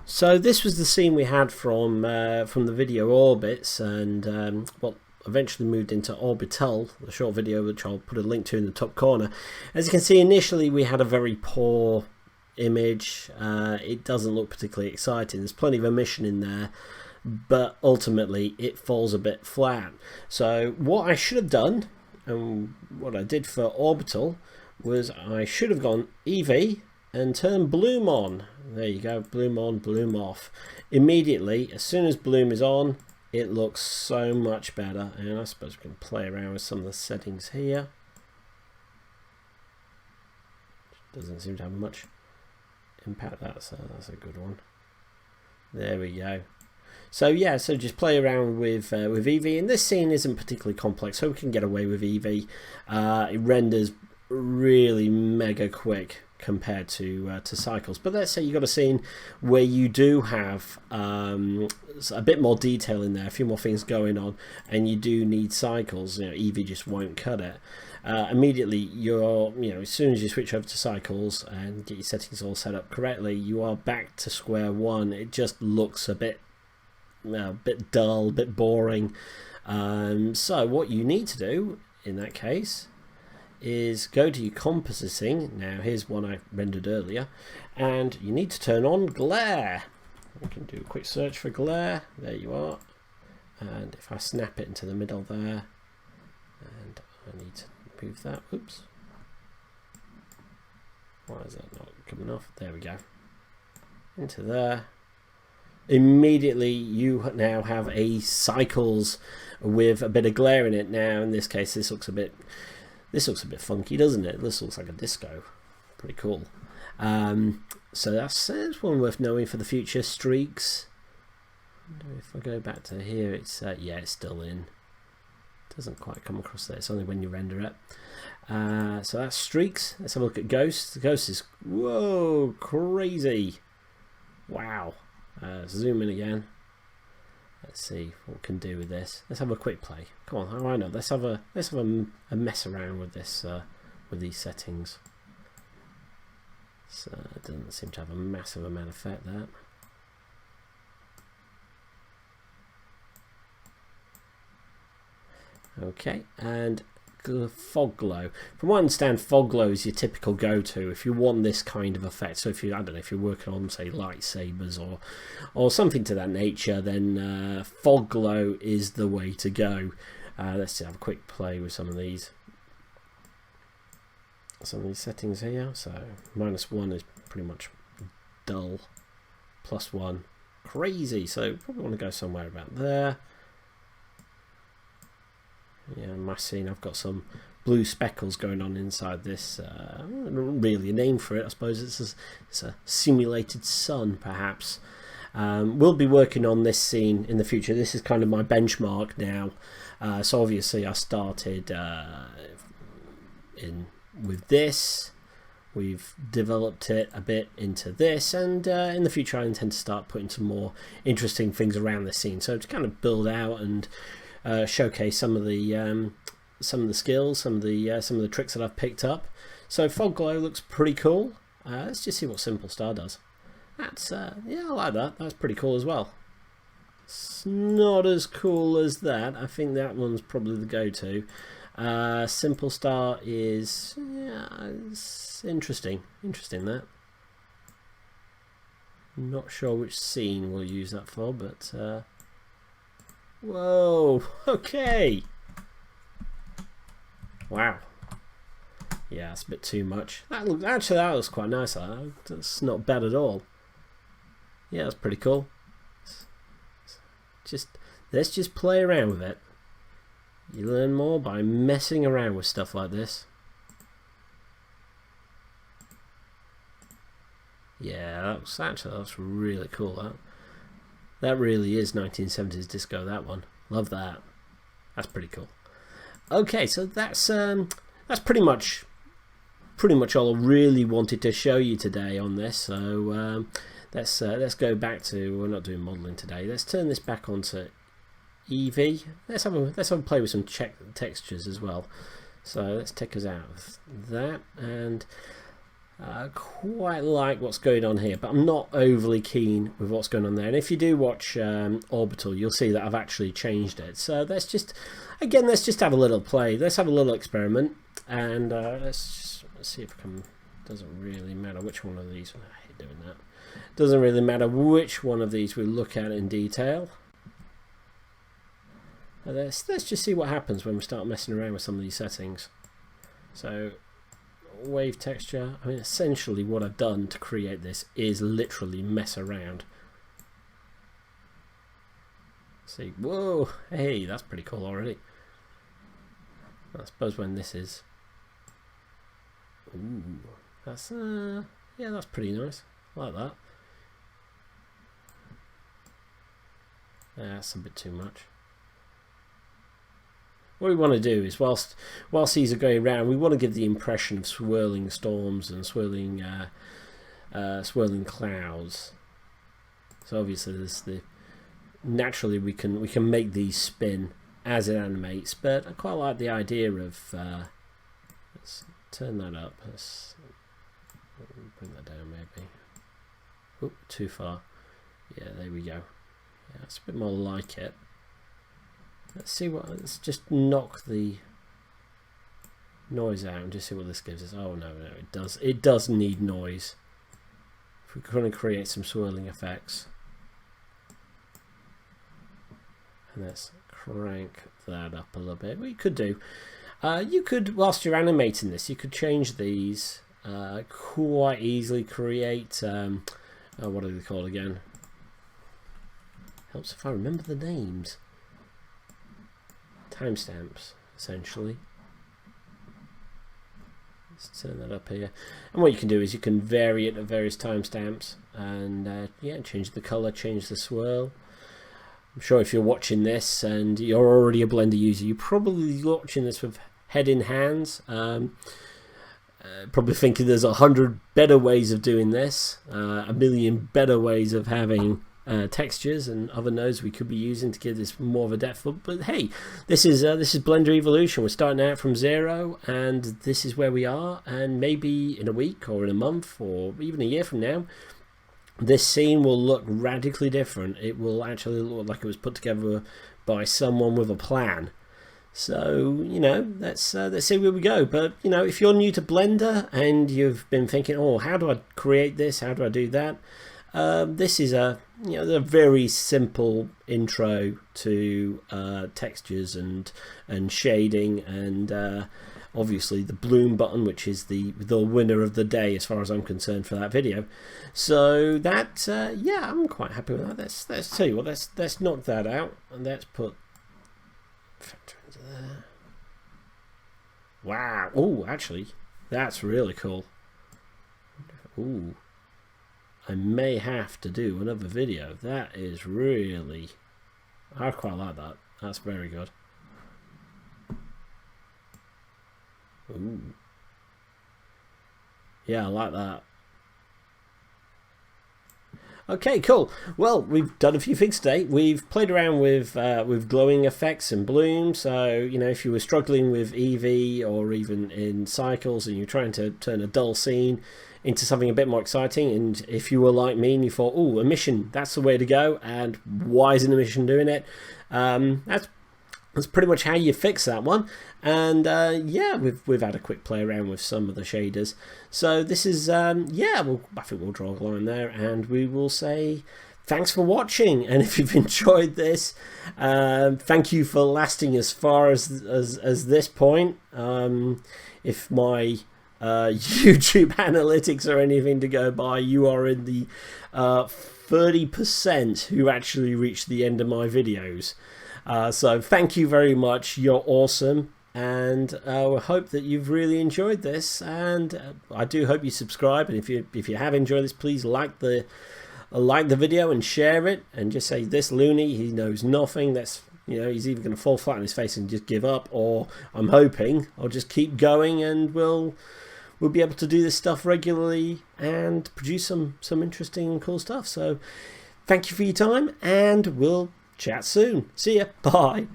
So this was the scene we had from the video Orbits, and what eventually moved into Orbital, the short video which I'll put a link to in the top corner. As you can see, initially we had a very poor image. It doesn't look particularly exciting. There's plenty of emission in there, but ultimately it falls a bit flat. So what I should have done, and what I did for Orbital, was I should have gone Eevee and turned Bloom on. There you go, Bloom on, Bloom off. Immediately, as soon as Bloom is on, it looks so much better. And I suppose we can play around with some of the settings here. Doesn't seem to have much impact. That's a good one. There we go. So yeah, so just play around with Eevee, and this scene isn't particularly complex, so we can get away with Eevee. It renders really mega quick compared to Cycles. But let's say you got a scene where you do have a bit more detail in there, a few more things going on, and you do need Cycles. You know, Eevee just won't cut it. Immediately, as soon as you switch over to Cycles and get your settings all set up correctly, you are back to square one. It just looks a bit dull, a bit boring. So what you need to do in that case is go to your compositing. Now here's one I rendered earlier, and you need to turn on glare. We can do a quick search for glare. There you are. And if I snap it into the middle there, and I need to move that. Oops. Why is that not coming off? There we go. Into there. Immediately you now have a Cycles with a bit of glare in it. Now in this case this looks a bit funky, doesn't it? This looks like a disco. Pretty cool. So that's one worth knowing for the future. Streaks. If I go back to here, it's yeah, it's still in. Doesn't quite come across there. It's only when you render it. So that's streaks. Let's have a look at ghosts. The ghost is whoa, crazy. Wow. Zoom in again. Let's see what we can do with this. Let's have a quick play. Come on, I know. Let's have a mess around with this with these settings. So it doesn't seem to have a massive amount of effect there. Okay, and fog glow. From what I understand, fog glow is your typical go-to if you want this kind of effect. So if you, I don't know, if you're working on say lightsabers or something to that nature, then fog glow is the way to go. Let's have a quick play with some of these settings here. So -1 is pretty much dull, +1 crazy. So probably want to go somewhere about there. Yeah, my scene, I've got some blue speckles going on inside this. Not really a name for it, I suppose. It's a simulated sun, perhaps. We'll be working on this scene in the future. This is kind of my benchmark now. So obviously I started with this. We've developed it a bit into this, and in the future I intend to start putting some more interesting things around this scene. So to kind of build out and showcase some of the skills, some of the tricks that I've picked up. So fog glow looks pretty cool. Let's just see what Simple Star does. That's yeah, I like that. That's pretty cool as well. It's not as cool as that. I think that one's probably the go-to. Simple Star is it's interesting. Interesting that. Not sure which scene we'll use that for, but. Whoa, okay. Wow. Yeah, that's a bit too much. That looks quite nice. That's not bad at all. Yeah, that's pretty cool. Let's just play around with it. You learn more by messing around with stuff like this. Yeah, that's really cool. That really is 1970s disco, that one. Love that. That's pretty cool. Okay, so that's pretty much all I really wanted to show you today on this. So let's go back to, we're not doing modeling today. Let's turn this back onto Eevee. Let's have a play with some textures as well. So let's take us out of that, and quite like what's going on here, but I'm not overly keen with what's going on there. And if you do watch Orbital, you'll see that I've actually changed it. So let's just have a little play. Let's have a little experiment, and let's see if I can. Doesn't really matter which one of these. I hate doing that. Doesn't really matter which one of these we look at in detail. Let's just see what happens when we start messing around with some of these settings. So, wave texture. I mean, essentially what I've done to create this is literally mess around. See, whoa, hey, that's pretty cool already. I suppose when this is, ooh, that's yeah, that's pretty nice. I like that. That's a bit too much. What we want to do is, whilst these are going around, we want to give the impression of swirling storms and swirling clouds. So obviously, there's naturally we can make these spin as it animates, but I quite like the idea of. Let's turn that up. Let's bring that down maybe. Oop, too far. Yeah, there we go. Yeah, it's a bit more like it. Let's see what. Let's just knock the noise out and just see what this gives us. Oh no, it does. It does need noise. If we're going to create some swirling effects, and let's crank that up a little bit. What you could do, you could, whilst you're animating this, you could change these quite easily. Create what are they called again? Helps if I remember the names. Timestamps, essentially. Let's turn that up here. And what you can do is you can vary it at various timestamps, and yeah, change the color, change the swirl. I'm sure if you're watching this and you're already a Blender user, you're probably watching this with head in hands. Probably thinking there's 100 better ways of doing this, a million better ways of having textures and other nodes we could be using to give this more of a depth. But hey, this is Blender evolution. We're starting out from zero, and this is where we are. And maybe in a week or in a month or even a year from now, this scene will look radically different. It will actually look like it was put together by someone with a plan. So, you know, let's see where we go. But, you know, if you're new to Blender and you've been thinking, oh, how do I create this? How do I do that? This is a very simple intro to textures and shading, and obviously the bloom button, which is the winner of the day as far as I'm concerned for that video. So that yeah, I'm quite happy with that. Let's tell you what, let's knock that out and let's put factor into there. Wow! Oh, actually, that's really cool. Ooh. I may have to do another video. That is really, I quite like that. That's very good. Ooh. Yeah, I like that. Okay, cool. Well, we've done a few things today. We've played around with glowing effects and bloom. So, you know, if you were struggling with Eevee or even in Cycles and you're trying to turn a dull scene into something a bit more exciting, and if you were like me and you thought, oh, emission, that's the way to go, and why isn't emission doing it? That's pretty much how you fix that one. And yeah, we've had a quick play around with some of the shaders. So this is yeah, I think we'll draw a line there, and we will say thanks for watching. And if you've enjoyed this, thank you for lasting as far as this point. If my YouTube analytics or anything to go by, you are in the 30% who actually reach the end of my videos. So thank you very much. You're awesome, and I hope that you've really enjoyed this. And I do hope you subscribe. And if you have enjoyed this, please like the video and share it, and just say this loony, he knows nothing. That's, you know, he's either going to fall flat on his face and just give up, or I'm hoping I'll just keep going, and we'll be able to do this stuff regularly and produce some interesting and cool stuff. So thank you for your time, and we'll chat soon. See ya. Bye.